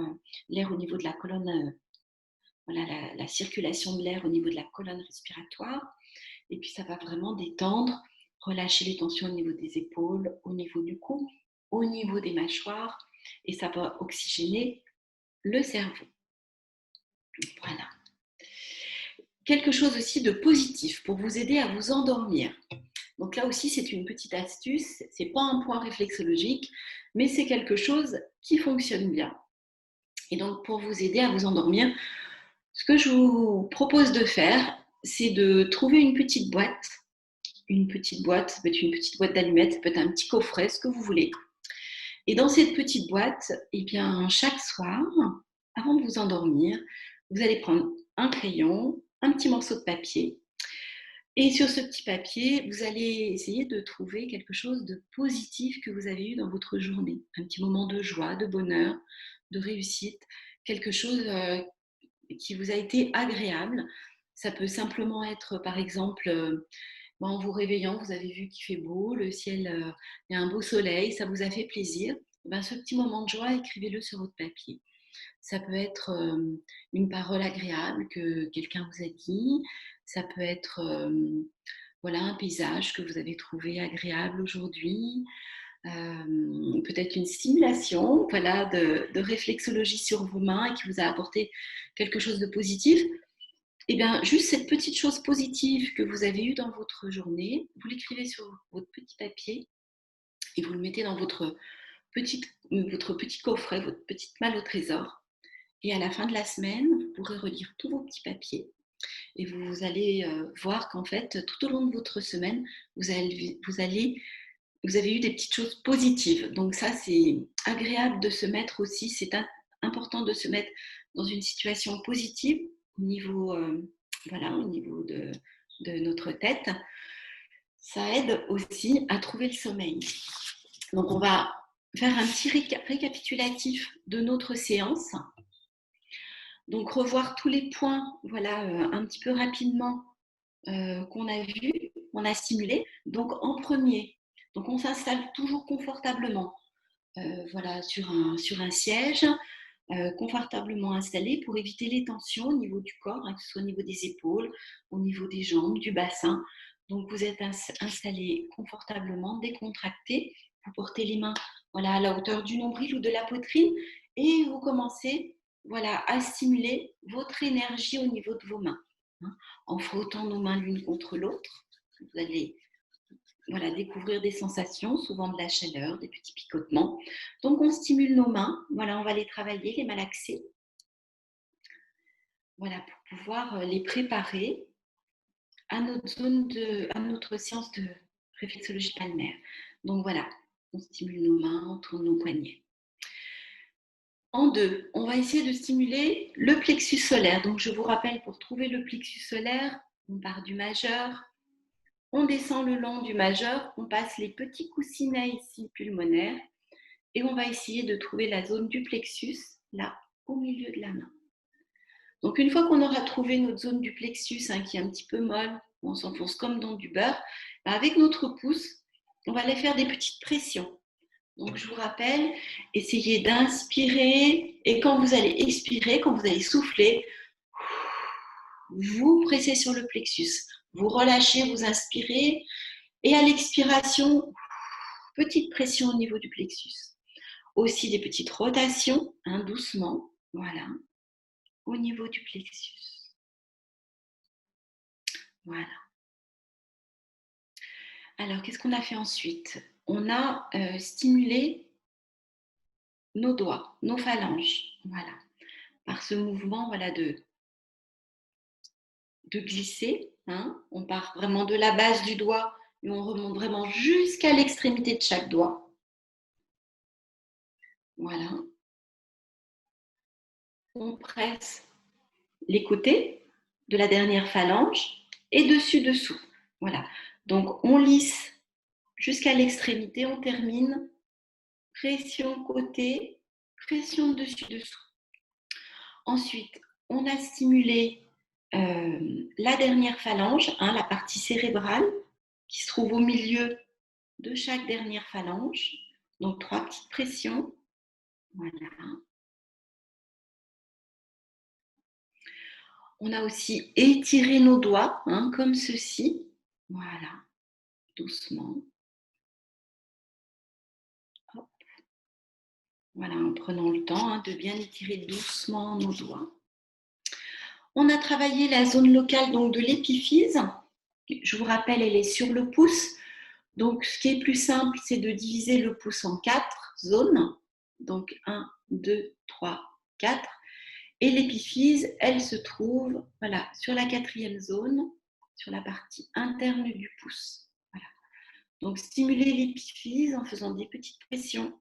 l'air au niveau de la colonne, voilà, la circulation de l'air au niveau de la colonne respiratoire. Et puis, ça va vraiment détendre, relâcher les tensions au niveau des épaules, au niveau du cou, au niveau des mâchoires. Et ça va oxygéner le cerveau. Voilà. Quelque chose aussi de positif pour vous aider à vous endormir. Donc là aussi, c'est une petite astuce. Ce n'est pas un point réflexologique, mais c'est quelque chose qui fonctionne bien. Et donc, pour vous aider à vous endormir, ce que je vous propose de faire, c'est de trouver une petite boîte. Une petite boîte, ça peut être une petite boîte d'allumettes, ça peut être un petit coffret, ce que vous voulez. Et dans cette petite boîte, eh bien, chaque soir, avant de vous endormir, vous allez prendre un crayon, un petit morceau de papier. Et sur ce petit papier, vous allez essayer de trouver quelque chose de positif que vous avez eu dans votre journée. Un petit moment de joie, de bonheur, de réussite, quelque chose qui vous a été agréable. Ça peut simplement être, par exemple, en vous réveillant, vous avez vu qu'il fait beau, le ciel, il y a un beau soleil, ça vous a fait plaisir. Ce petit moment de joie, écrivez-le sur votre papier. Ça peut être une parole agréable que quelqu'un vous a dit. Ça peut être voilà, un paysage que vous avez trouvé agréable aujourd'hui. Peut-être une stimulation voilà, de réflexologie sur vos mains et qui vous a apporté quelque chose de positif. Et bien, juste cette petite chose positive que vous avez eue dans votre journée, vous l'écrivez sur votre petit papier et vous le mettez dans votre petit coffret, votre petite malle au trésor. Et à la fin de la semaine, vous pourrez relire tous vos petits papiers et vous allez voir qu'en fait, tout au long de votre semaine, vous avez eu des petites choses positives. Donc ça, c'est agréable de se mettre aussi, c'est important de se mettre dans une situation positive au niveau, au niveau de notre tête. Ça aide aussi à trouver le sommeil. Donc on va faire un petit récapitulatif de notre séance. Donc revoir tous les points, voilà, un petit peu rapidement qu'on a vu, qu'on a stimulé. Donc en premier, donc on s'installe toujours confortablement, voilà, sur un siège. confortablement installés pour éviter les tensions au niveau du corps, que ce soit au niveau des épaules, au niveau des jambes, du bassin. Donc, vous êtes installé confortablement, décontracté. Vous portez les mains à la hauteur du nombril ou de la poitrine et vous commencez à stimuler votre énergie au niveau de vos mains. En frottant nos mains l'une contre l'autre, vous allez découvrir des sensations, souvent de la chaleur, des petits picotements. Donc, on stimule nos mains. On va les travailler, les malaxer. Pour pouvoir les préparer à notre séance de réflexologie palmaire. Donc, on stimule nos mains, on tourne nos poignets. En deux, on va essayer de stimuler le plexus solaire. Donc, je vous rappelle, pour trouver le plexus solaire, on part du majeur, on descend le long du majeur, on passe les petits coussinets ici pulmonaires et on va essayer de trouver la zone du plexus, là, au milieu de la main. Donc, une fois qu'on aura trouvé notre zone du plexus qui est un petit peu molle, on s'enfonce comme dans du beurre, avec notre pouce, on va aller faire des petites pressions. Donc, je vous rappelle, essayez d'inspirer et quand vous allez expirer, quand vous allez souffler, vous pressez sur le plexus. Vous relâchez, vous inspirez et à l'expiration, petite pression au niveau du plexus. Aussi des petites rotations, doucement, au niveau du plexus. Voilà. Alors, qu'est-ce qu'on a fait ensuite? On a stimulé nos doigts, nos phalanges, par ce mouvement de glisser. On part vraiment de la base du doigt et on remonte vraiment jusqu'à l'extrémité de chaque doigt. Voilà. On presse les côtés de la dernière phalange et dessus-dessous. Voilà. Donc, on lisse jusqu'à l'extrémité, on termine. Pression côté, pression dessus-dessous. Ensuite, on a stimulé la dernière phalange, la partie cérébrale qui se trouve au milieu de chaque dernière phalange. Donc, 3 petites pressions. Voilà. On a aussi étiré nos doigts, comme ceci. Voilà, doucement. Hop. Voilà, en prenant le temps de bien étirer doucement nos doigts. On a travaillé la zone locale donc, de l'épiphyse. Je vous rappelle, elle est sur le pouce. Donc, ce qui est plus simple, c'est de diviser le pouce en 4 zones. Donc, 1, 2, 3, 4. Et l'épiphyse, elle se trouve sur la 4e zone, sur la partie interne du pouce. Voilà. Donc, stimuler l'épiphyse en faisant des petites pressions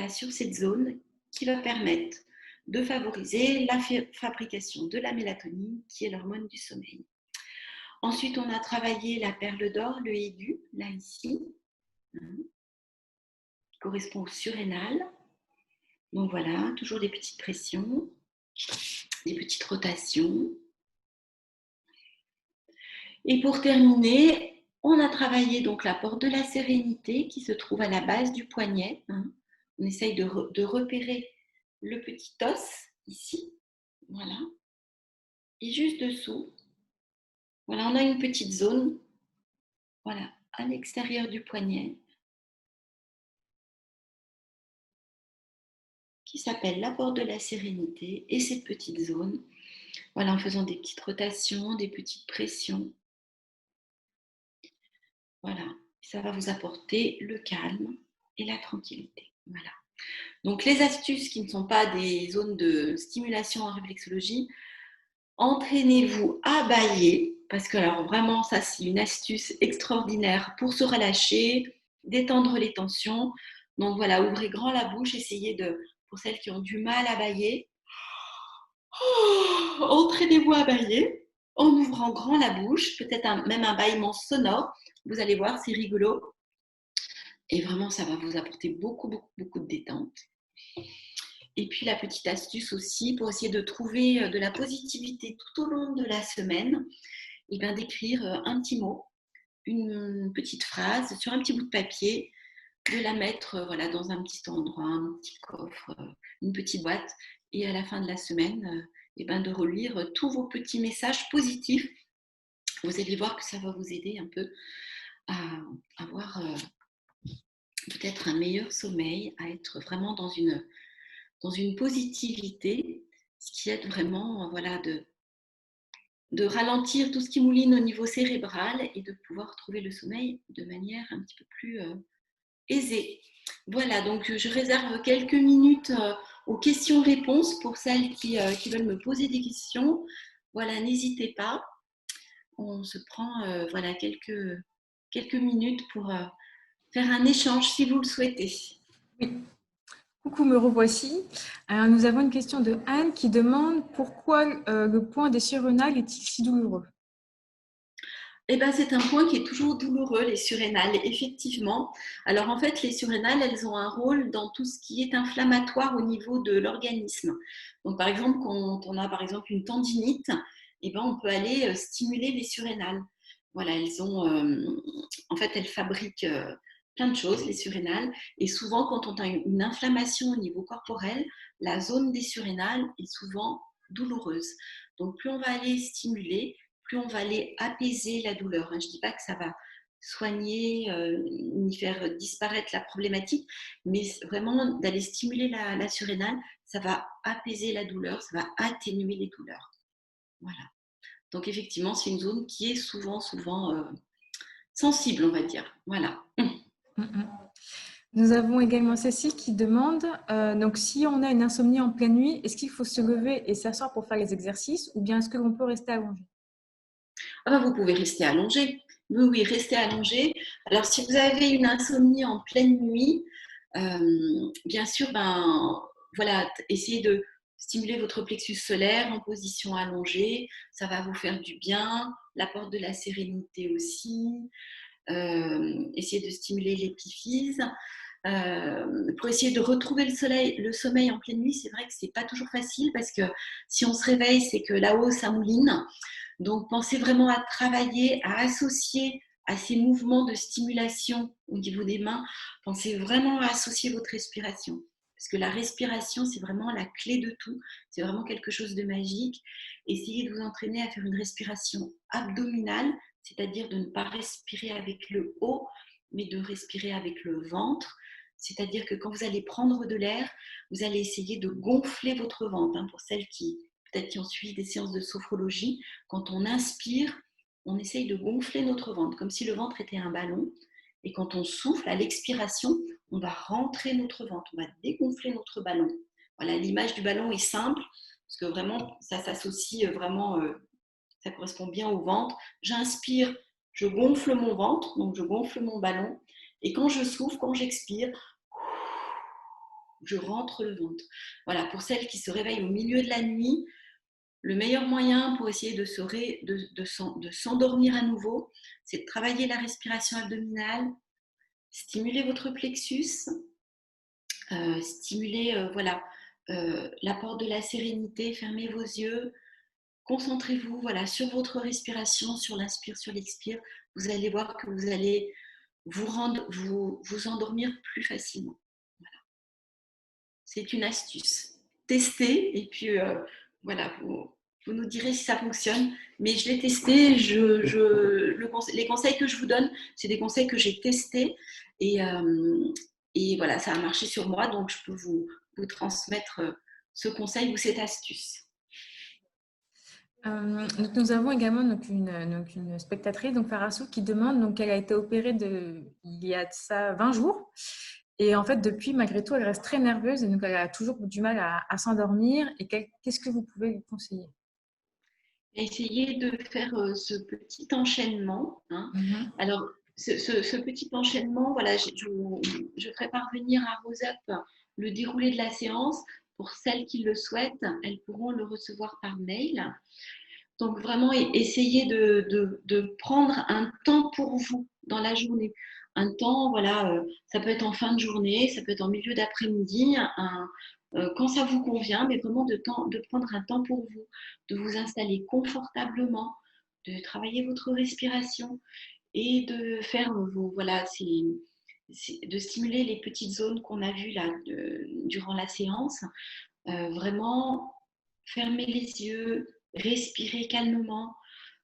sur cette zone qui va permettre de favoriser la fabrication de la mélatonine, qui est l'hormone du sommeil. Ensuite, on a travaillé la perle d'or, le aigu, là ici, qui correspond au surrénal. Donc voilà, toujours des petites pressions, des petites rotations. Et pour terminer, on a travaillé donc la porte de la sérénité qui se trouve à la base du poignet. On essaye de repérer le petit os ici, voilà. Et juste dessous, on a une petite zone, à l'extérieur du poignet, qui s'appelle la porte de la sérénité. Et cette petite zone, en faisant des petites rotations, des petites pressions, ça va vous apporter le calme et la tranquillité. Voilà. Donc, les astuces qui ne sont pas des zones de stimulation en réflexologie, entraînez-vous à bâiller, parce que alors vraiment, ça c'est une astuce extraordinaire pour se relâcher, détendre les tensions. Donc voilà, ouvrez grand la bouche, essayez pour celles qui ont du mal à bâiller, entraînez-vous à bâiller en ouvrant grand la bouche, peut-être même un bâillement sonore. Vous allez voir, c'est rigolo. Et vraiment, ça va vous apporter beaucoup, beaucoup, beaucoup de détente. Et puis, la petite astuce aussi, pour essayer de trouver de la positivité tout au long de la semaine, d'écrire un petit mot, une petite phrase sur un petit bout de papier de la mettre voilà, dans un petit endroit, un petit coffre, une petite boîte, et à la fin de la semaine, et ben de relire tous vos petits messages positifs. Vous allez voir que ça va vous aider un peu à avoir peut-être un meilleur sommeil, à être vraiment dans une positivité, ce qui aide vraiment voilà, de ralentir tout ce qui mouline au niveau cérébral et de pouvoir trouver le sommeil de manière un petit peu plus aisée. Voilà, donc je réserve quelques minutes aux questions-réponses pour celles qui veulent me poser des questions. Voilà, n'hésitez pas. On se prend voilà, quelques minutes pour faire un échange si vous le souhaitez. Oui. Coucou, me revoici. Alors, nous avons une question de Anne qui demande pourquoi le point des surrénales est-il si douloureux? Eh ben, c'est un point qui est toujours douloureux, les surrénales, effectivement. Alors en fait, les surrénales, elles ont un rôle dans tout ce qui est inflammatoire au niveau de l'organisme. Donc par exemple, quand on a par exemple une tendinite, eh ben, on peut aller stimuler les surrénales. Voilà, en fait, elles fabriquent plein de choses, les surrénales. Et souvent, quand on a une inflammation au niveau corporel, la zone des surrénales est souvent douloureuse. Donc plus on va aller stimuler, plus on va aller apaiser la douleur. Je ne dis pas que ça va soigner ni faire disparaître la problématique, mais vraiment d'aller stimuler la surrénale, ça va apaiser la douleur, ça va atténuer les douleurs. Voilà. Donc effectivement, c'est une zone qui est souvent sensible, on va dire. Voilà. Mm, mm. Nous avons également Cécile qui demande, donc si on a une insomnie en pleine nuit, est-ce qu'il faut se lever et s'asseoir pour faire les exercices ou bien est-ce que l'on peut rester allongé? Ah ben, vous pouvez rester allongé. Oui, oui, restez allongé. Alors, si vous avez une insomnie en pleine nuit, bien sûr, ben, voilà, essayez de stimuler votre plexus solaire en position allongée. Ça va vous faire du bien. La porte de la sérénité aussi. Essayez de stimuler l'épiphyse. Pour essayer de retrouver le sommeil en pleine nuit, c'est vrai que c'est pas toujours facile parce que si on se réveille, c'est que là-haut, ça mouline. Donc, pensez vraiment à travailler, à associer à ces mouvements de stimulation au niveau des mains, pensez vraiment à associer votre respiration. Parce que la respiration, c'est vraiment la clé de tout. C'est vraiment quelque chose de magique. Essayez de vous entraîner à faire une respiration abdominale, c'est-à-dire de ne pas respirer avec le haut, mais de respirer avec le ventre. C'est-à-dire que quand vous allez prendre de l'air, vous allez essayer de gonfler votre ventre. Pour celles qui peut-être qui ont suivi des séances de sophrologie, quand on inspire, on essaye de gonfler notre ventre, comme si le ventre était un ballon. Et quand on souffle, à l'expiration, on va rentrer notre ventre, on va dégonfler notre ballon. Voilà, l'image du ballon est simple, parce que vraiment, ça s'associe vraiment, ça correspond bien au ventre. J'inspire, je gonfle mon ventre, donc je gonfle mon ballon. Et quand je souffle, quand j'expire, je rentre le ventre. Voilà, pour celles qui se réveillent au milieu de la nuit, le meilleur moyen pour essayer de s'endormir à nouveau, c'est de travailler la respiration abdominale, stimuler votre plexus, stimuler voilà, l'apport de la sérénité, fermez vos yeux, concentrez-vous voilà, sur votre respiration, sur l'inspire, sur l'expire. Vous allez voir que vous allez vous endormir plus facilement. Voilà. C'est une astuce. Testez et puis voilà, vous nous direz si ça fonctionne. Mais je l'ai testé. Les conseils que je vous donne, c'est des conseils que j'ai testés et voilà, ça a marché sur moi. Donc, je peux vous transmettre ce conseil ou cette astuce. Donc nous avons également donc une spectatrice, donc Farassou, qui demande, donc elle a été opérée il y a de ça 20 jours. Et en fait, depuis, malgré tout, elle reste très nerveuse et donc elle a toujours du mal à s'endormir. Et qu'est-ce que vous pouvez lui conseiller? Essayez de faire ce petit enchaînement. Mhm. Alors, ce petit enchaînement, voilà, je ferai parvenir à Roseup le déroulé de la séance. Pour celles qui le souhaitent, elles pourront le recevoir par mail. Donc, vraiment, essayez de prendre un temps pour vous dans la journée. Un temps, voilà, ça peut être en fin de journée, ça peut être en milieu d'après-midi, quand ça vous convient, mais vraiment de prendre un temps pour vous, de vous installer confortablement, de travailler votre respiration et de faire voilà, de stimuler les petites zones qu'on a vues là, durant la séance. Vraiment, fermer les yeux, respirer calmement.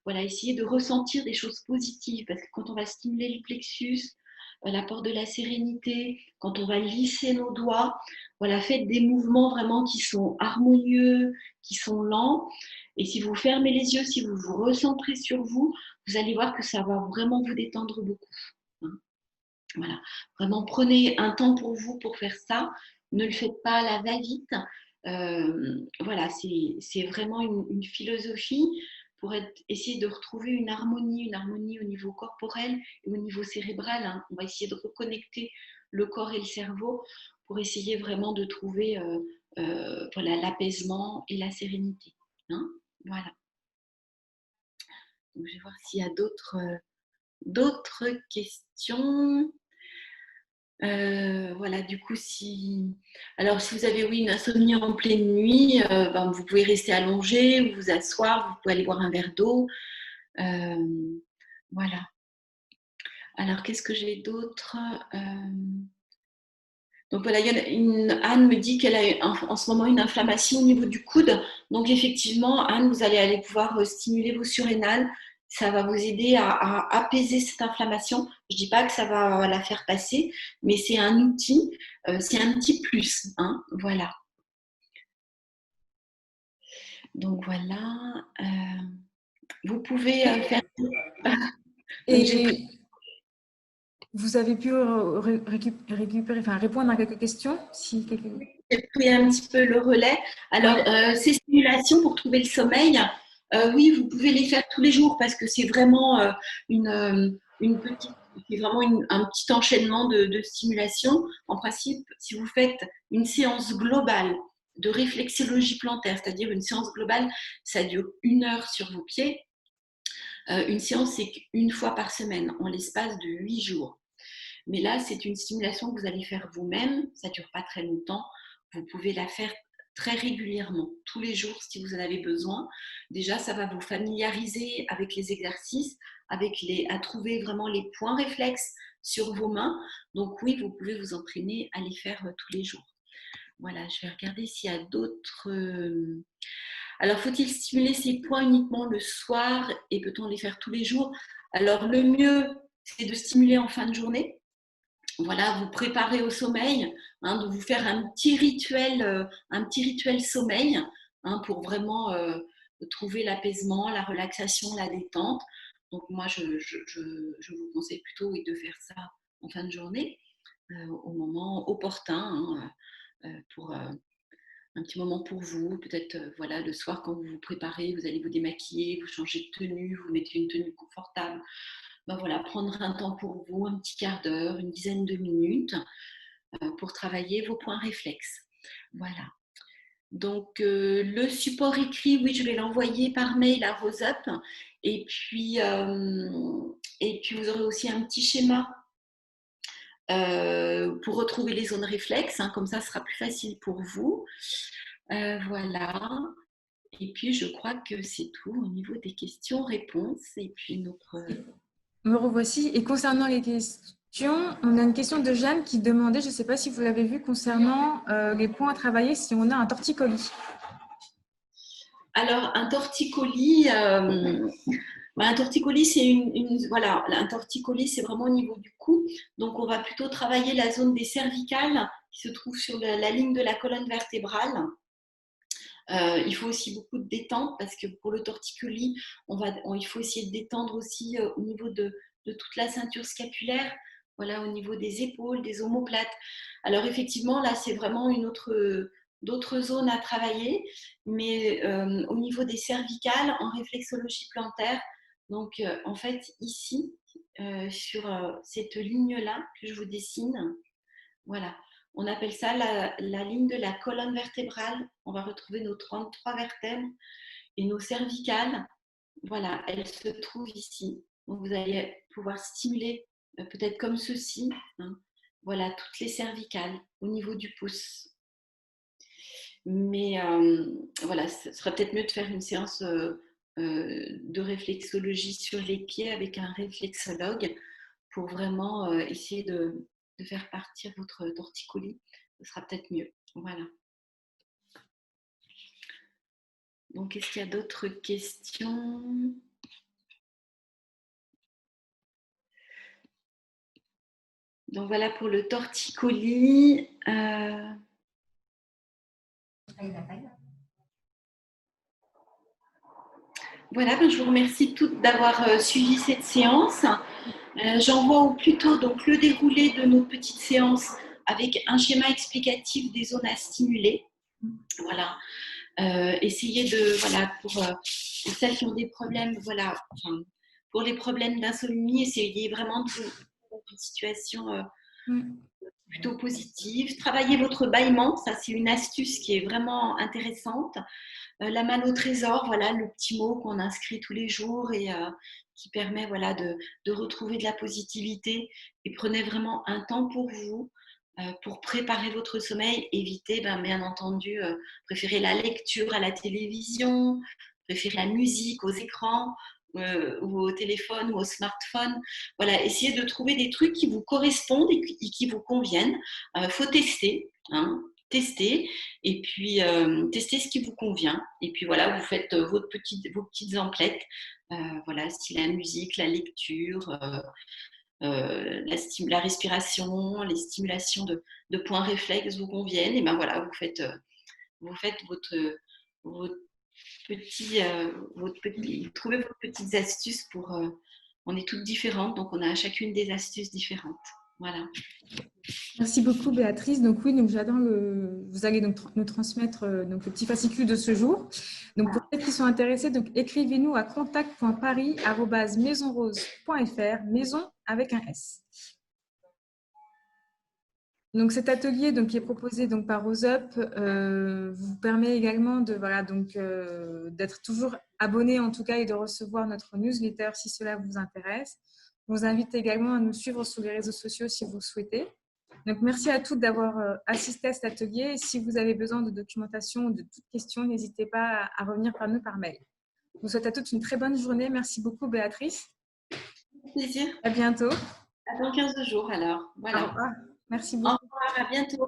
Voilà, essayer de ressentir des choses positives parce que quand on va stimuler le plexus, l'apport de la sérénité, quand on va lisser nos doigts, voilà, faites des mouvements vraiment qui sont harmonieux, qui sont lents. Et si vous fermez les yeux, si vous vous recentrez sur vous, vous allez voir que ça va vraiment vous détendre beaucoup. Hein. Voilà, vraiment prenez un temps pour vous pour faire ça. Ne le faites pas à la va-vite. Voilà, c'est vraiment une philosophie pour essayer de retrouver une harmonie au niveau corporel et au niveau cérébral. Hein. On va essayer de reconnecter le corps et le cerveau pour essayer vraiment de trouver voilà, l'apaisement et la sérénité. Hein. Voilà. Donc, je vais voir s'il y a d'autres questions. Voilà, du coup, alors, si vous avez, oui, une insomnie en pleine nuit, ben, vous pouvez rester allongé ou vous asseoir, vous pouvez aller boire un verre d'eau. Voilà. Alors, qu'est-ce que j'ai d'autre? Donc voilà, Anne me dit qu'elle a en ce moment une inflammation au niveau du coude. Donc effectivement, Anne, vous allez aller pouvoir stimuler vos surrénales. Ça va vous aider à apaiser cette inflammation. Je ne dis pas que ça va la faire passer, mais c'est un outil, c'est un petit plus. Hein, voilà. Donc voilà. Vous pouvez faire. Et vous avez pu récupérer, enfin, répondre à quelques questions si quelques... J'ai pris un petit peu le relais. Alors, ces stimulations pour trouver le sommeil, oui, vous pouvez les faire tous les jours parce que c'est vraiment une petite, c'est vraiment un petit enchaînement de stimulation. En principe, si vous faites une séance globale de réflexologie plantaire, c'est-à-dire une séance globale, ça dure 1 heure sur vos pieds. Une séance, c'est une fois par semaine, en l'espace de 8 jours. Mais là, c'est une stimulation que vous allez faire vous-même. Ça ne dure pas très longtemps. Vous pouvez la faire très régulièrement, tous les jours si vous en avez besoin. Déjà, ça va vous familiariser avec les exercices, à trouver vraiment les points réflexes sur vos mains. Donc oui, vous pouvez vous entraîner à les faire tous les jours. Voilà, je vais regarder s'il y a d'autres... Alors, faut-il stimuler ces points uniquement le soir et peut-on les faire tous les jours? Alors, le mieux, c'est de stimuler en fin de journée. Voilà, vous préparez au sommeil, hein, de vous faire un petit rituel sommeil, hein, pour vraiment trouver l'apaisement, la relaxation, la détente. Donc moi, je vous conseille plutôt, oui, de faire ça en fin de journée, au moment opportun, hein, pour un petit moment pour vous. Peut-être voilà, le soir quand vous vous préparez, vous allez vous démaquiller, vous changez de tenue, vous mettez une tenue confortable. Ben voilà, prendre un temps pour vous, un petit quart d'heure, une dizaine de minutes pour travailler vos points réflexes. Voilà. Donc, le support écrit, oui, je vais l'envoyer par mail à RoseUp. Et puis, vous aurez aussi un petit schéma pour retrouver les zones réflexes. Hein, comme ça, ce sera plus facile pour vous. Voilà. Et puis, je crois que c'est tout au niveau des questions-réponses. Et puis, Me revoici. Et concernant les questions, on a une question de Jeanne qui demandait, je ne sais pas si vous l'avez vu, concernant les points à travailler si on a un torticolis. Alors, un torticolis, c'est voilà, un torticolis, c'est vraiment au niveau du cou. Donc, on va plutôt travailler la zone des cervicales qui se trouve sur la ligne de la colonne vertébrale. Il faut aussi beaucoup de détente parce que pour le torticolis, il faut essayer de détendre aussi au niveau de toute la ceinture scapulaire, voilà, au niveau des épaules, des omoplates. Alors effectivement, là, c'est vraiment d'autres zones à travailler, mais au niveau des cervicales, en réflexologie plantaire, donc en fait, ici, sur cette ligne-là que je vous dessine, voilà. On appelle ça la ligne de la colonne vertébrale. On va retrouver nos 33 vertèbres et nos cervicales. Voilà, elles se trouvent ici. Donc, vous allez pouvoir stimuler peut-être comme ceci. Hein. Voilà, toutes les cervicales au niveau du pouce. Mais voilà, ce serait peut-être mieux de faire une séance de réflexologie sur les pieds avec un réflexologue pour vraiment essayer de faire partir votre torticolis. Ce sera peut-être mieux. Voilà. Donc, est-ce qu'il y a d'autres questions? Donc, voilà pour le torticolis. Voilà, ben, je vous remercie toutes d'avoir suivi cette séance. J'envoie au plus tôt donc, le déroulé de notre petite séance avec un schéma explicatif des zones à stimuler. Voilà. Essayez de, voilà, pour celles qui ont des problèmes, voilà, enfin, pour les problèmes d'insomnie, essayez vraiment de vous dans une situation plutôt positive. Travaillez votre bâillement, ça c'est une astuce qui est vraiment intéressante. La main au trésor, voilà, le petit mot qu'on inscrit tous les jours et qui permet voilà, de retrouver de la positivité. Et prenez vraiment un temps pour vous, pour préparer votre sommeil. Évitez, bien entendu, préférez la lecture à la télévision, préférez la musique aux écrans ou au téléphone ou au smartphone. Voilà, essayez de trouver des trucs qui vous correspondent et qui vous conviennent. Faut tester, hein, tester et puis tester ce qui vous convient. Et puis voilà, vous faites vos petites emplettes, voilà, style la musique, la lecture, la respiration, les stimulations de points réflexes vous conviennent. Et ben voilà, vous faites votre trouvez vos petites astuces pour. On est toutes différentes, donc on a chacune des astuces différentes. Voilà. Merci beaucoup, Béatrice. Donc oui, donc j'adore vous allez donc nous transmettre donc le petit fascicule de ce jour. Donc pour ceux qui sont intéressés, donc écrivez-nous à contact.paris@maisonrose.fr, maison avec un S. Donc cet atelier donc, qui est proposé donc, par Roseup vous permet également de, voilà, donc, d'être toujours abonné en tout cas et de recevoir notre newsletter si cela vous intéresse. Je vous invite également à nous suivre sur les réseaux sociaux si vous le souhaitez. Donc merci à toutes d'avoir assisté à cet atelier. Et si vous avez besoin de documentation ou de toute question, n'hésitez pas à revenir par nous par mail. Je vous souhaite à toutes une très bonne journée. Merci beaucoup Béatrice. Avec plaisir. À bientôt. À dans 15 jours alors. Voilà. Au revoir. Merci Au beaucoup. revoir, à bientôt.